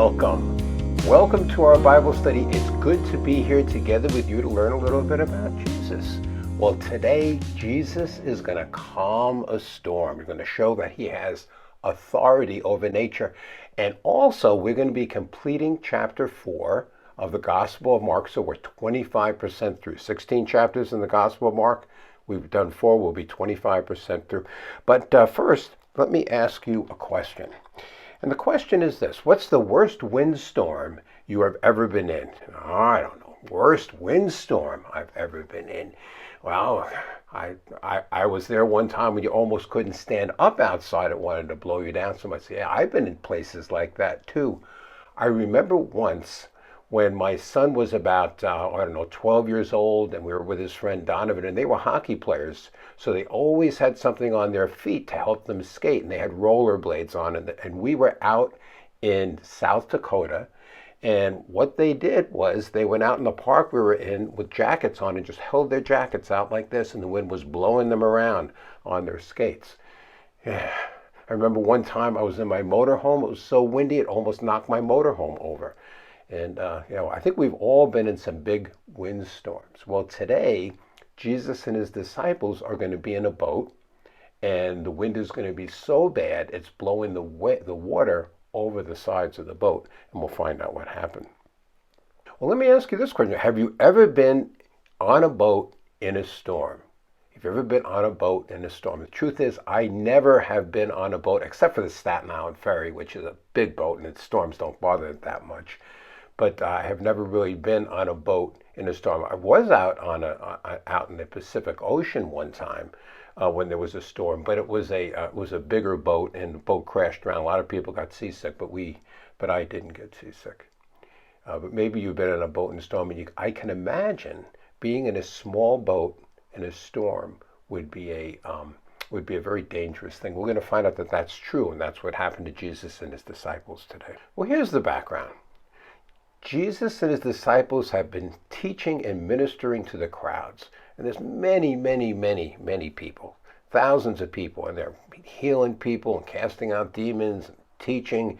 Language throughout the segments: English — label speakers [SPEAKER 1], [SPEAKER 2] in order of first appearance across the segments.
[SPEAKER 1] welcome. Welcome to our Bible study. It's good to be here together with you to learn a little bit about Jesus. Well, today, Jesus is going to calm a storm. We're going to show that he has authority over nature. And also, we're going to be completing chapter 4 of the Gospel of Mark. So we're 25% through. 16 chapters in the Gospel of Mark. We've done 4. We'll be 25% through. But first, let me ask you a question. And the question is this: what's the worst windstorm you have ever been in? Oh, I don't know. Worst windstorm I've ever been in. Well, I was there one time when you almost couldn't stand up outside. It wanted to blow you down so much. Yeah, I've been in places like that too. I remember once when my son was about, 12 years old, and we were with his friend Donovan, and they were hockey players. So they always had something on their feet to help them skate, and they had rollerblades on. And we were out in South Dakota, and what they did was they went out in the park we were in with jackets on and just held their jackets out like this, and the wind was blowing them around on their skates. Yeah. I remember one time I was in my motorhome. It was so windy, it almost knocked my motorhome over. And, I think we've all been in some big windstorms. Well, today, Jesus and his disciples are going to be in a boat, and the wind is going to be so bad, it's blowing the water over the sides of the boat, and we'll find out what happened. Well, let me ask you this question. Have you ever been on a boat in a storm? Have you ever been on a boat in a storm? The truth is, I never have been on a boat, except for the Staten Island Ferry, which is a big boat, and its storms don't bother it that much. But I have never really been on a boat in a storm. I was out out in the Pacific Ocean one time when there was a storm, but it was a bigger boat, and the boat crashed around. A lot of people got seasick, but I didn't get seasick. But maybe you've been on a boat in a storm, and I can imagine being in a small boat in a storm would be a very dangerous thing. We're going to find out that that's true, and that's what happened to Jesus and his disciples today. Well, here's the background. Jesus and his disciples have been teaching and ministering to the crowds. And there's many, many, many, many people, thousands of people, and they're healing people and casting out demons and teaching.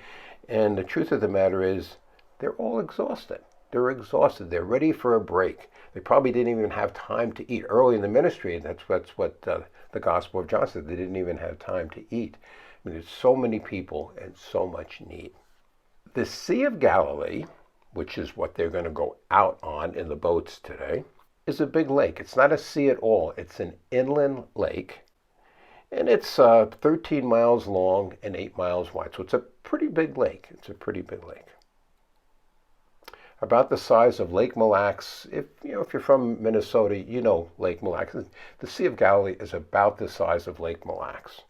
[SPEAKER 1] And the truth of the matter is, they're all exhausted. They're exhausted. They're ready for a break. They probably didn't even have time to eat early in the ministry. And that's what the Gospel of John said. They didn't even have time to eat. I mean, there's so many people and so much need. The Sea of Galilee, which is what they're going to go out on in the boats today, is a big lake. It's not a sea at all. It's an inland lake, and it's 13 miles long and 8 miles wide. So it's a pretty big lake. It's a pretty big lake. About the size of Lake Mille Lacs. If you're from Minnesota, you know Lake Mille Lacs. The Sea of Galilee is about the size of Lake Mille Lacs,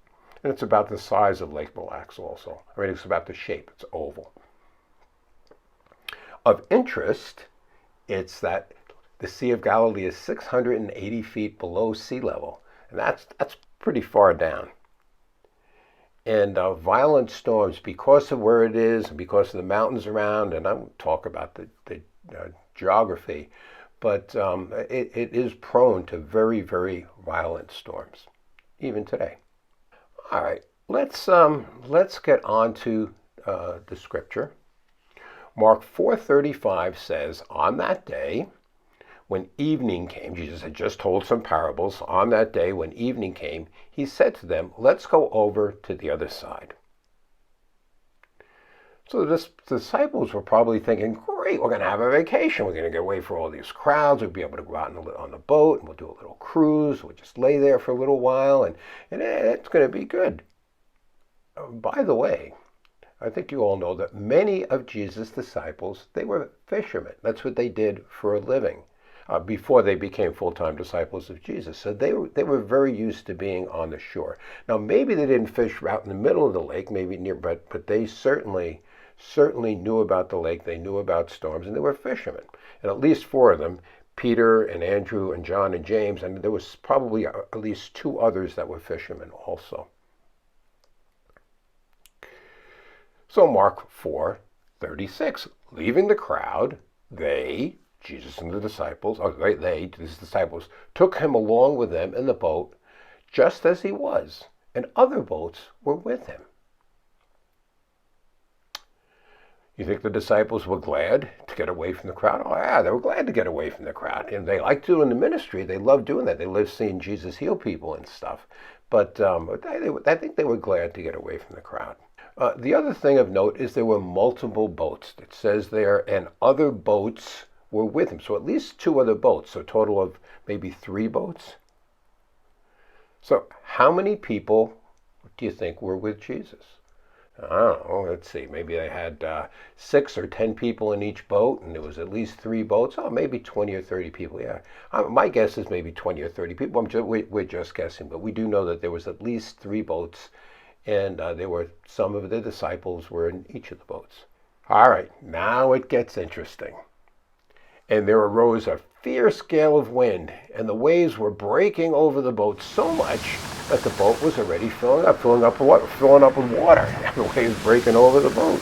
[SPEAKER 1] and it's about the size of Lake Mille Lacs also. I mean, it's about the shape. It's oval. Of interest, it's that the Sea of Galilee is 680 feet below sea level, and that's pretty far down. And violent storms, because of where it is and because of the mountains around, and I won't talk about the geography, but it is prone to very, very violent storms, even today. All right, let's get on to the scripture. Mark 4:35 says, on that day, when evening came, Jesus had just told some parables. On that day, when evening came, he said to them, let's go over to the other side. So the disciples were probably thinking, great, we're going to have a vacation. We're going to get away from all these crowds. We'll be able to go out on the boat, and we'll do a little cruise. We'll just lay there for a little while, and it's going to be good. By the way, I think you all know that many of Jesus' disciples, they were fishermen. That's what they did for a living before they became full-time disciples of Jesus. So they were very used to being on the shore. Now, maybe they didn't fish out in the middle of the lake, maybe near, but they certainly knew about the lake. They knew about storms, and they were fishermen. And at least 4 of them, Peter and Andrew and John and James, and there was probably at least 2 others that were fishermen also. So Mark 4:36, leaving the crowd, Jesus and the disciples, his disciples, took him along with them in the boat, just as he was, and other boats were with him. You think the disciples were glad to get away from the crowd? Oh yeah, they were glad to get away from the crowd. And they liked doing the ministry. They loved doing that. They loved seeing Jesus heal people and stuff. But I think they were glad to get away from the crowd. The other thing of note is there were multiple boats. It says there, and other boats were with him. So at least 2 other boats. So a total of maybe 3 boats. So how many people do you think were with Jesus? I don't know, let's see, maybe they had 6 or 10 people in each boat, and there was at least 3 boats. Oh, maybe 20 or 30 people, yeah. My guess is maybe 20 or 30 people. We're just guessing, but we do know that there was at least 3 boats, and there were some of the disciples were in each of the boats. All right, now it gets interesting. And there arose a fierce gale of wind, and the waves were breaking over the boat so much that the boat was already filling up with water. And the waves breaking over the boat.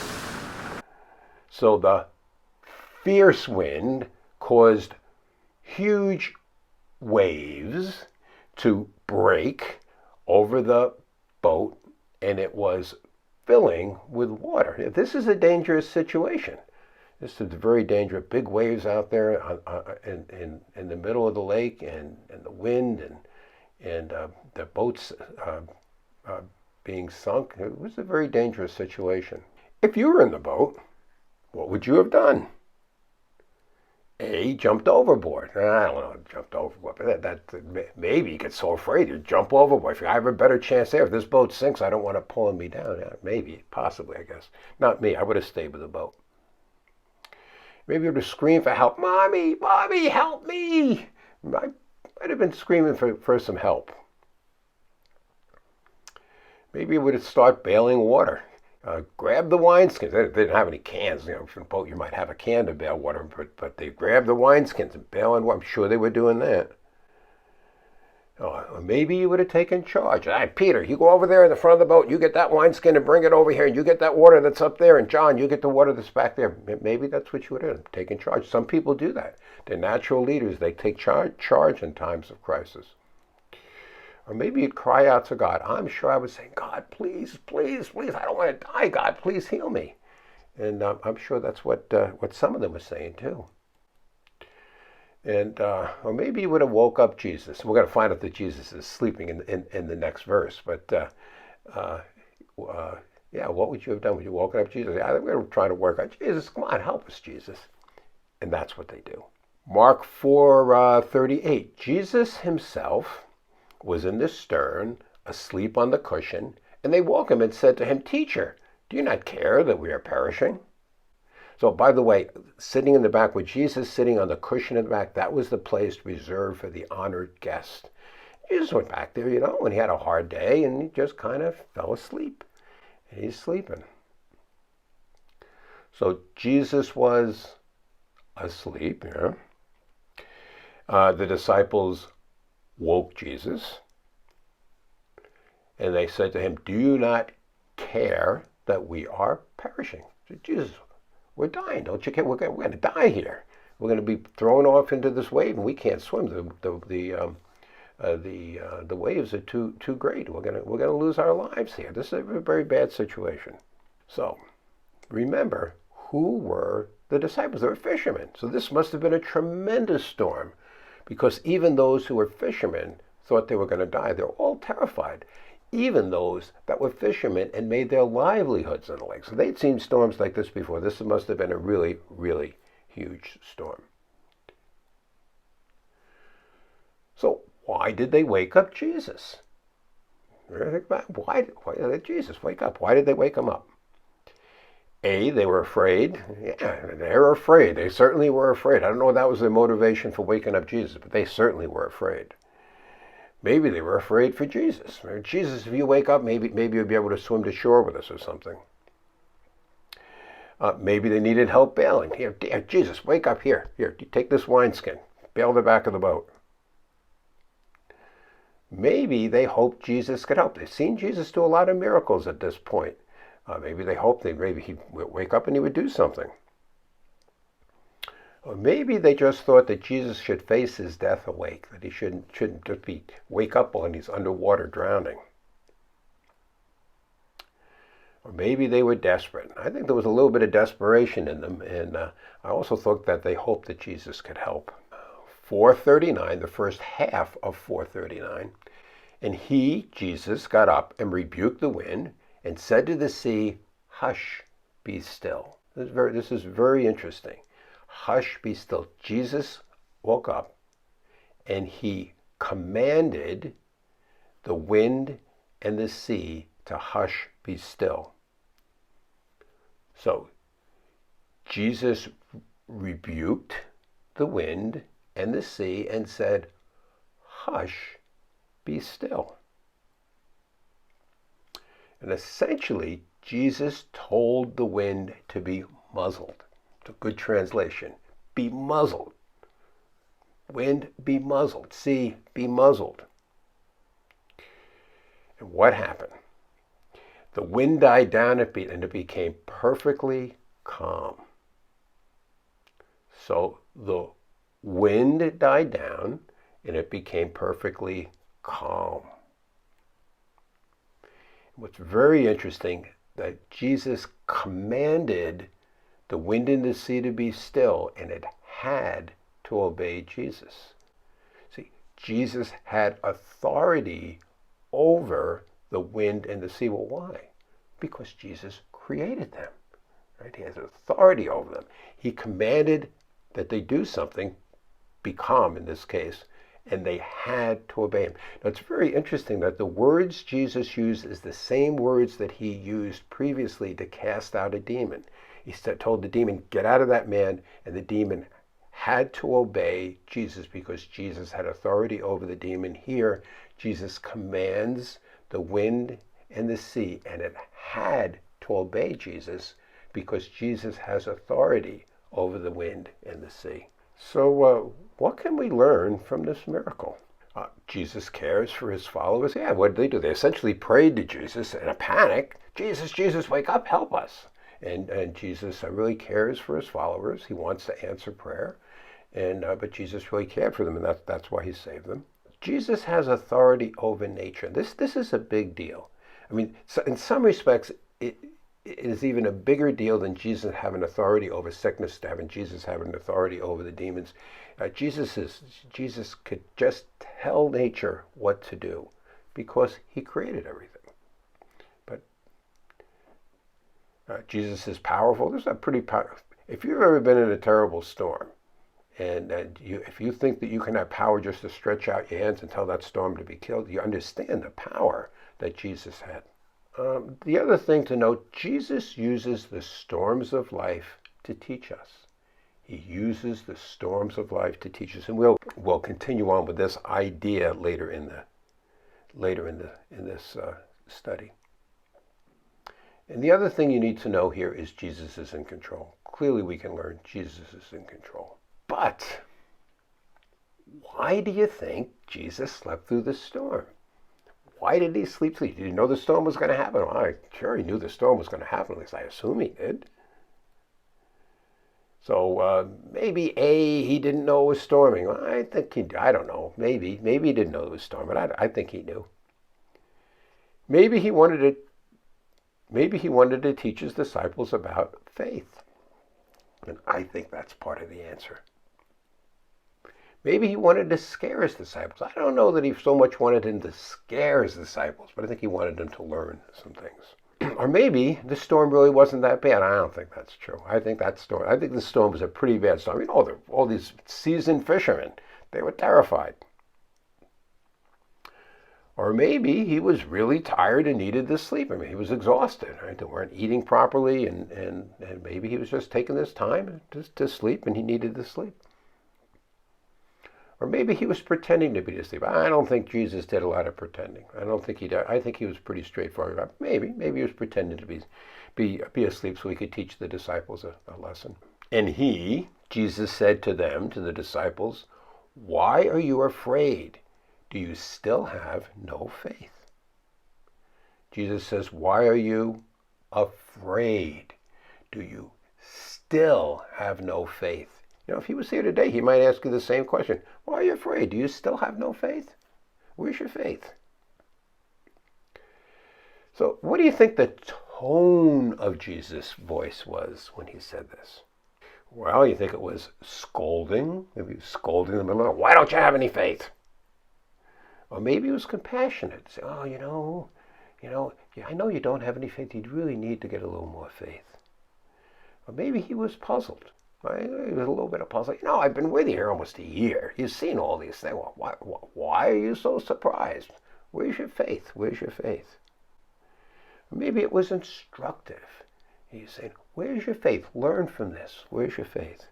[SPEAKER 1] So the fierce wind caused huge waves to break over the boat, and it was filling with water. This is a dangerous situation. This is very dangerous. Big waves out there in the middle of the lake, and the wind and the boats being sunk. It was a very dangerous situation. If you were in the boat, what would you have done? A, jumped overboard. I don't know, jumped overboard, but that maybe you get so afraid you jump overboard. If I have a better chance there, if this boat sinks, I don't want it pulling me down. Yeah, maybe, possibly, I guess. Not me. I would have stayed with the boat. Maybe you would have screamed for help. Mommy, Mommy, help me! I might have been screaming for some help. Maybe you would have started bailing water. Grab the wineskins. They didn't have any cans. For a boat you might have a can to bail water, but they grabbed the wineskins and bailing water. I'm sure they were doing that. Or maybe you would have taken charge. All right, Peter, you go over there in the front of the boat. You get that wineskin and bring it over here. And you get that water that's up there. And John, you get the water that's back there. Maybe that's what you would have taken charge. Some people do that. They're natural leaders. They take charge in times of crisis. Or maybe you'd cry out to God. I'm sure I would say, God, please, please, please. I don't want to die. God, please heal me. And I'm sure that's what some of them were saying too. And or maybe you would have woke up Jesus. We're going to find out that Jesus is sleeping in the next verse. But yeah, what would you have done? Would you woke up Jesus? Yeah, we were trying to work out. Jesus, come on, help us, Jesus. And that's what they do. Mark 4:38. Jesus himself was in the stern, asleep on the cushion, and they woke him and said to him, Teacher, do you not care that we are perishing? So, by the way, sitting in the back with Jesus, sitting on the cushion in the back, that was the place reserved for the honored guest. Jesus went back there, and he had a hard day, and he just kind of fell asleep. And he's sleeping. So, Jesus was asleep, the disciples woke Jesus, and they said to him, Do you not care that we are perishing? So, Jesus, we're dying. Don't you care? We're going to die here. We're going to be thrown off into this wave, and we can't swim. The waves are too great. We're going to lose our lives here. This is a very bad situation. So, remember, who were the disciples? They were fishermen. So this must have been a tremendous storm, because even those who were fishermen thought they were going to die. They're all terrified. Even those that were fishermen and made their livelihoods on the lake. So they'd seen storms like this before. This must have been a really, really huge storm. So why did they wake up Jesus? Why did Jesus wake up? Why did they wake him up? A, they were afraid. Yeah, they were afraid. They certainly were afraid. I don't know if that was their motivation for waking up Jesus, but they certainly were afraid. Maybe they were afraid for Jesus. Jesus, if you wake up, maybe you'll be able to swim to shore with us or something. Maybe they needed help bailing. Here, Jesus, wake up here. Here, take this wineskin. Bail the back of the boat. Maybe they hoped Jesus could help. They've seen Jesus do a lot of miracles at this point. Maybe they hoped maybe he'd wake up and he would do something. Or maybe they just thought that Jesus should face his death awake, that he shouldn't just wake up when he's underwater drowning. Or maybe they were desperate. I think there was a little bit of desperation in them, and I also thought that they hoped that Jesus could help. 4:39, the first half of 4:39, and he, Jesus, got up and rebuked the wind and said to the sea, "Hush, be still." This is very interesting. Hush, be still. Jesus woke up and he commanded the wind and the sea to hush, be still. So Jesus rebuked the wind and the sea and said, "Hush, be still." And essentially, Jesus told the wind to be muzzled. It's a good translation. Be muzzled. Wind, be muzzled. Sea, be muzzled. And what happened? The wind died down and it became perfectly calm. So the wind died down and it became perfectly calm. What's very interesting, that Jesus commanded the wind and the sea to be still, and it had to obey Jesus. See, Jesus had authority over the wind and the sea. Well, why? Because Jesus created them. Right? He has authority over them. He commanded that they do something, be calm in this case, and they had to obey him. Now, it's very interesting that the words Jesus used is the same words that he used previously to cast out a demon. He told the demon, "Get out of that man," and the demon had to obey Jesus because Jesus had authority over the demon. Here, Jesus commands the wind and the sea, and it had to obey Jesus because Jesus has authority over the wind and the sea. So what can we learn from this miracle? Jesus cares for his followers. Yeah, what did they do? They essentially prayed to Jesus in a panic. "Jesus, Jesus, wake up, help us." And Jesus really cares for his followers. He wants to answer prayer. But Jesus really cared for them, and that's why he saved them. Jesus has authority over nature. This is a big deal. I mean, so in some respects, it is even a bigger deal than Jesus having authority over sickness, having Jesus having authority over the demons. Jesus could just tell nature what to do because he created everything. But Jesus is powerful. This is a pretty powerful. If you've ever been in a terrible storm, and if you think that you can have power just to stretch out your hands and tell that storm to be killed, you understand the power that Jesus had. The other thing to note, Jesus uses the storms of life to teach us. He uses the storms of life to teach us, and we'll continue on with this idea later in this study. And the other thing you need to know here is Jesus is in control. Clearly, we can learn Jesus is in control. But why do you think Jesus slept through the storm? Why did he sleep through? Did he know the storm was going to happen? Well, I'm sure he knew the storm was going to happen. At least I assume he did. So maybe he didn't know it was storming. Well, I don't know. Maybe he didn't know it was storming. I think he knew. Maybe he wanted to teach his disciples about faith. And I think that's part of the answer. Maybe he wanted to scare his disciples. I don't know that he so much wanted him to scare his disciples, but I think he wanted them to learn some things. Or maybe the storm really wasn't that bad. I don't think that's true. I think the storm was a pretty bad storm. You know, all these seasoned fishermen, they were terrified. Or maybe he was really tired and needed to sleep. I mean, he was exhausted, right? They weren't eating properly, and maybe he was just taking this time to sleep, and he needed to sleep. Or maybe he was pretending to be asleep. I don't think Jesus did a lot of pretending. I don't think he did. I think he was pretty straightforward. Maybe he was pretending to be asleep so he could teach the disciples a lesson. And Jesus said to them, to the disciples, "Why are you afraid? Do you still have no faith?" Jesus says, "Why are you afraid? Do you still have no faith?" You know, if he was here today, he might ask you the same question. Why are you afraid? Do you still have no faith? Where's your faith? So what do you think the tone of Jesus' voice was when he said this? Well, you think it was scolding? Maybe he was scolding them a little. Why don't you have any faith? Or maybe it was compassionate. Say, oh, yeah, I know you don't have any faith. You really need to get a little more faith. Or maybe he was puzzled. Right? He was a little bit of puzzle. I've been with you here almost a year. You've seen all these things. Well, why are you so surprised? Where's your faith? Where's your faith? Or maybe it was instructive. He's saying, where's your faith? Learn from this. Where's your faith?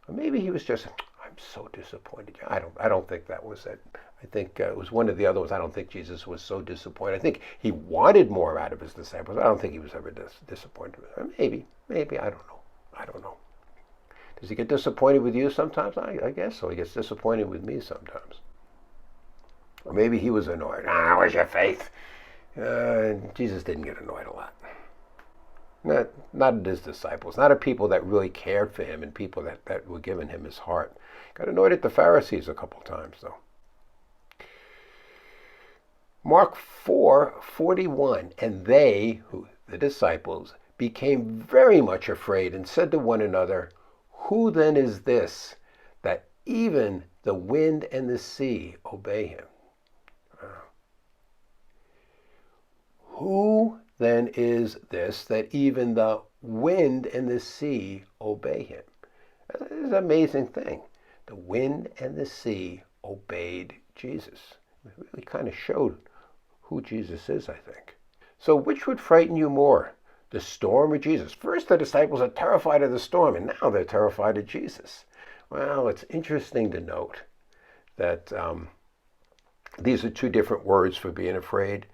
[SPEAKER 1] Or maybe he was just, I'm so disappointed. I don't think that was it. I think it was one of the other ones. I don't think Jesus was so disappointed. I think he wanted more out of his disciples. I don't think he was ever disappointed with them. Maybe, I don't know. Does he get disappointed with you sometimes? I guess so. He gets disappointed with me sometimes. Or maybe he was annoyed. Where's your faith? Jesus didn't get annoyed a lot. Not at his disciples. Not at people that really cared for him and people that were giving him his heart. Got annoyed at the Pharisees a couple times, though. Mark 4:41, and they, the disciples, became very much afraid and said to one another, who then is this that even the wind and the sea obey him? Who then is this that even the wind and the sea obey him? This is an amazing thing. The wind and the sea obeyed Jesus. It really kind of showed who Jesus is, I think. So which would frighten you more? The storm or Jesus? First, the disciples are terrified of the storm, and now they're terrified of Jesus. Well, it's interesting to note that these are two different words for being afraid.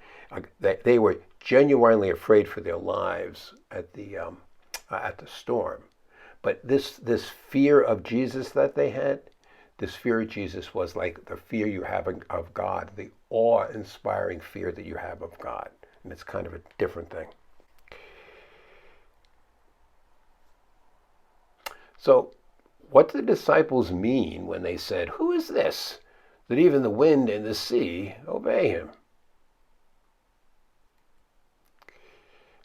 [SPEAKER 1] They were genuinely afraid for their lives at the storm. But this fear of Jesus that they had, this fear of Jesus was like the fear you have of God, the awe-inspiring fear that you have of God. And it's kind of a different thing. So what did the disciples mean when they said, who is this that even the wind and the sea obey him?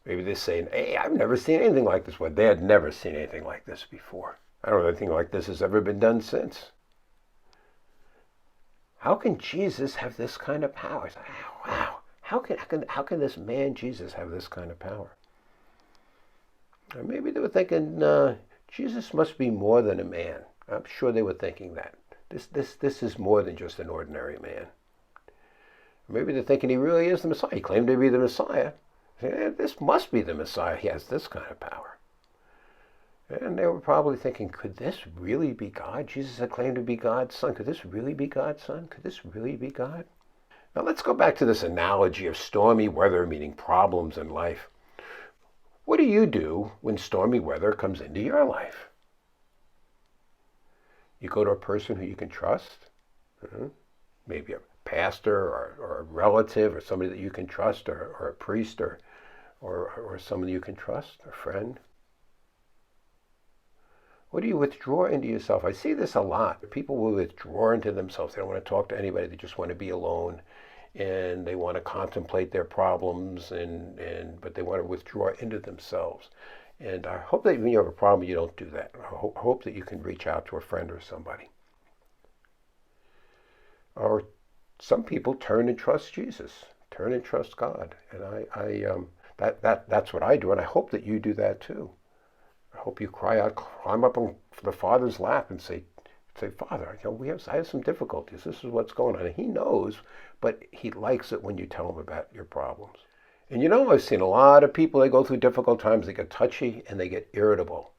[SPEAKER 1] Maybe they're saying, hey, I've never seen anything like this. Well, they had never seen anything like this before. I don't know anything like this has ever been done since. How can Jesus have this kind of power? Wow. How can this man Jesus have this kind of power? Or maybe they were thinking, Jesus must be more than a man. I'm sure they were thinking that. This is more than just an ordinary man. Maybe they're thinking he really is the Messiah. He claimed to be the Messiah. This must be the Messiah. He has this kind of power. And they were probably thinking, could this really be God? Jesus had claimed to be God's son. Could this really be God's son? Could this really be God? Now let's go back to this analogy of stormy weather meaning problems in life. What do you do when stormy weather comes into your life? You go to a person who you can trust, maybe a pastor or a relative or somebody that you can trust, or a priest or somebody you can trust, a friend. What do you withdraw into yourself? I see this a lot. People will withdraw into themselves. They don't want to talk to anybody. They just want to be alone. And they want to contemplate their problems, but they want to withdraw into themselves. And I hope that when you have a problem, you don't do that. I hope that you can reach out to a friend or somebody. Or some people turn and trust Jesus, turn and trust God. And that's what I do, and I hope that you do that too. I hope you cry out, climb up on the Father's lap and say, Father, I have some difficulties. This is what's going on. And he knows, but he likes it when you tell him about your problems. And I've seen a lot of people, they go through difficult times, they get touchy and they get irritable.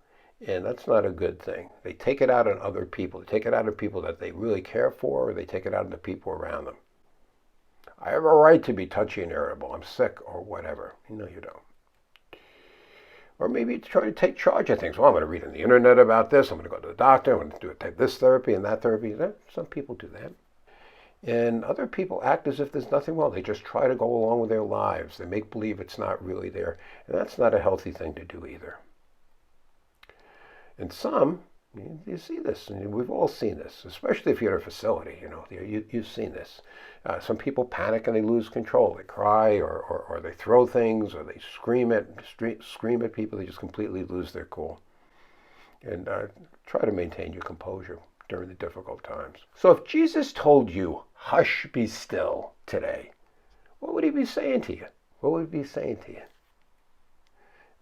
[SPEAKER 1] And that's not a good thing. They take it out on other people. They take it out on people that they really care for, or they take it out on the people around them. I have a right to be touchy and irritable. I'm sick or whatever. No, you don't. Or maybe try to take charge of things. Well, I'm going to read on the internet about this. I'm going to go to the doctor. I'm going to take this therapy and that therapy. Some people do that. And other people act as if there's nothing wrong. They just try to go along with their lives. They make believe it's not really there. And that's not a healthy thing to do either. And some You see this, and we've all seen this, especially if you're at a facility. You've seen this. Some people panic and they lose control. They cry, or they throw things, or they scream at people. They just completely lose their cool. And try to maintain your composure during the difficult times. So if Jesus told you, "Hush, be still," today, what would he be saying to you? What would he be saying to you?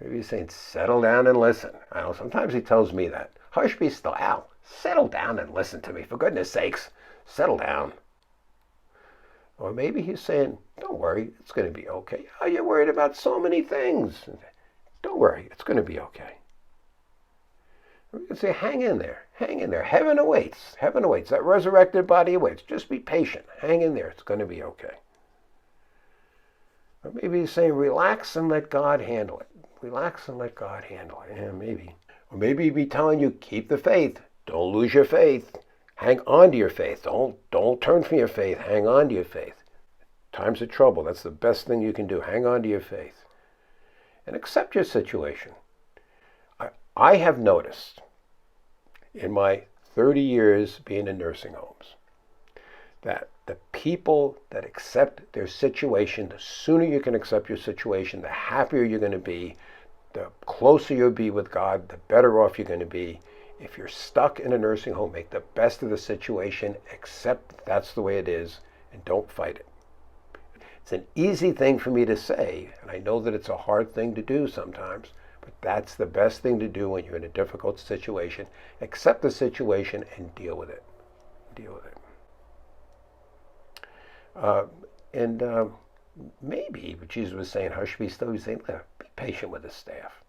[SPEAKER 1] Maybe he's saying, "Settle down and listen." I know sometimes he tells me that. "Hush, be still." Al, settle down and listen to me. For goodness sakes, settle down. Or maybe he's saying, "Don't worry, it's going to be okay." Oh, you're worried about so many things. Don't worry, it's going to be okay. Or we can say, hang in there, hang in there. Heaven awaits, heaven awaits. That resurrected body awaits. Just be patient, hang in there. It's going to be okay. Or maybe he's saying, relax and let God handle it. Relax and let God handle it. Yeah, maybe. Or maybe he'd be telling you, keep the faith. Don't lose your faith. Hang on to your faith. Don't turn from your faith. Hang on to your faith. Times of trouble, that's the best thing you can do. Hang on to your faith. And accept your situation. I have noticed in my 30 years being in nursing homes that the people that accept their situation, the sooner you can accept your situation, the happier you're going to be, the closer you'll be with God, the better off you're going to be. If you're stuck in a nursing home, make the best of the situation, accept that's the way it is, and don't fight it. It's an easy thing for me to say, and I know that it's a hard thing to do sometimes, but that's the best thing to do when you're in a difficult situation. Accept the situation and deal with it. Deal with it. Maybe Jesus was saying, "Hush, be still." He was saying, "Be patient with the staff."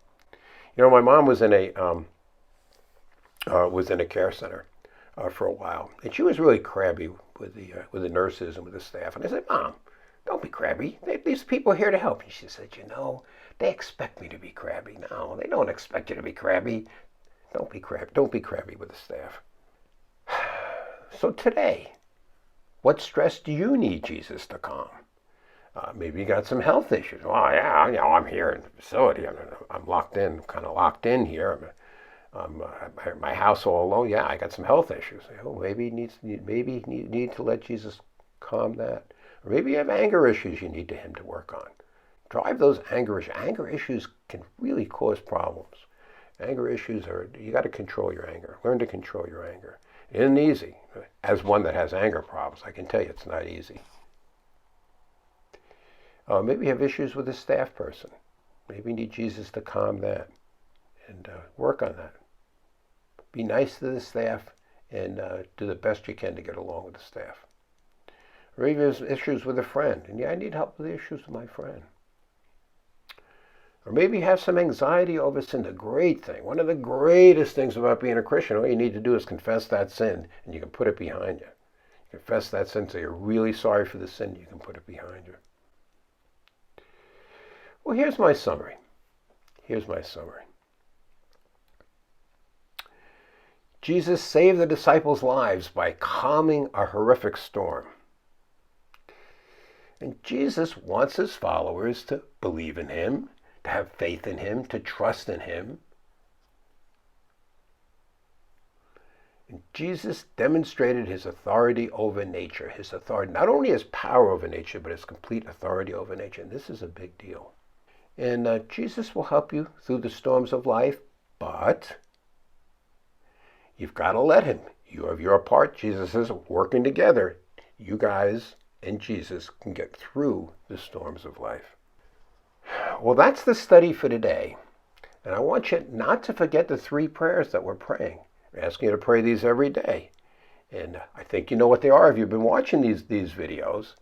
[SPEAKER 1] My mom was in a care center for a while, and she was really crabby with the nurses and with the staff. And I said, "Mom, don't be crabby. These people are here to help." And she said, "They expect me to be crabby." No, they don't expect you to be crabby. Don't be crabby. Don't be crabby with the staff. So today, what stress do you need Jesus to calm? Maybe you got some health issues. Oh yeah, I'm here in the facility. I'm locked in, kind of locked in here. My house all alone. Yeah, I got some health issues. Maybe you need to let Jesus calm that. Or maybe you have anger issues you need him to work on. Drive those anger issues. Anger issues can really cause problems. Anger issues you got to control your anger. Learn to control your anger. It isn't easy. As one that has anger problems, I can tell you it's not easy. Maybe you have issues with a staff person. Maybe you need Jesus to calm that and work on that. Be nice to the staff and do the best you can to get along with the staff. Or even issues with a friend. And I need help with the issues with my friend. Or maybe you have some anxiety over sin. The great thing, one of the greatest things about being a Christian, all you need to do is confess that sin and you can put it behind you. Confess that sin so you're really sorry for the sin, you can put it behind you. Well, here's my summary. Jesus saved the disciples' lives by calming a horrific storm. And Jesus wants his followers to believe in him, to have faith in him, to trust in him. And Jesus demonstrated his authority over nature, his authority, not only his power over nature, but his complete authority over nature. And this is a big deal. And Jesus will help you through the storms of life, but you've got to let him. You have your part. Jesus is working together. You guys and Jesus can get through the storms of life. Well, that's the study for today. And I want you not to forget the 3 prayers that we're praying. We're asking you to pray these every day. And I think you know what they are if you've been watching these videos.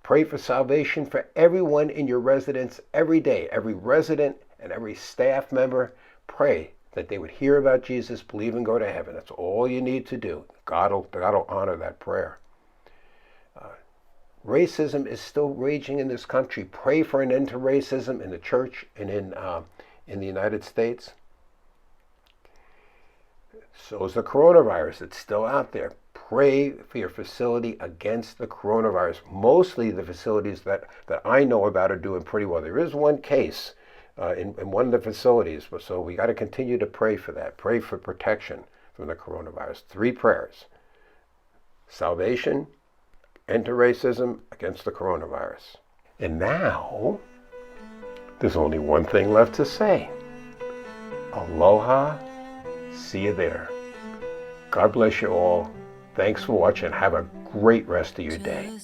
[SPEAKER 1] Pray for salvation for everyone in your residence every day. Every resident and every staff member. Pray that they would hear about Jesus, believe and go to heaven. That's all you need to do. God will honor that prayer. Racism is still raging in this country. Pray for an end to racism in the church and in the United States. So is the coronavirus. It's still out there. Pray for your facility against the coronavirus. Mostly the facilities that I know about are doing pretty well. There is one case in one of the facilities, so we got to continue to pray for that. Pray for protection from the coronavirus. 3 prayers. Salvation, end to racism, against the coronavirus. And now, there's only one thing left to say. Aloha. See you there. God bless you all. Thanks for watching. Have a great rest of your day.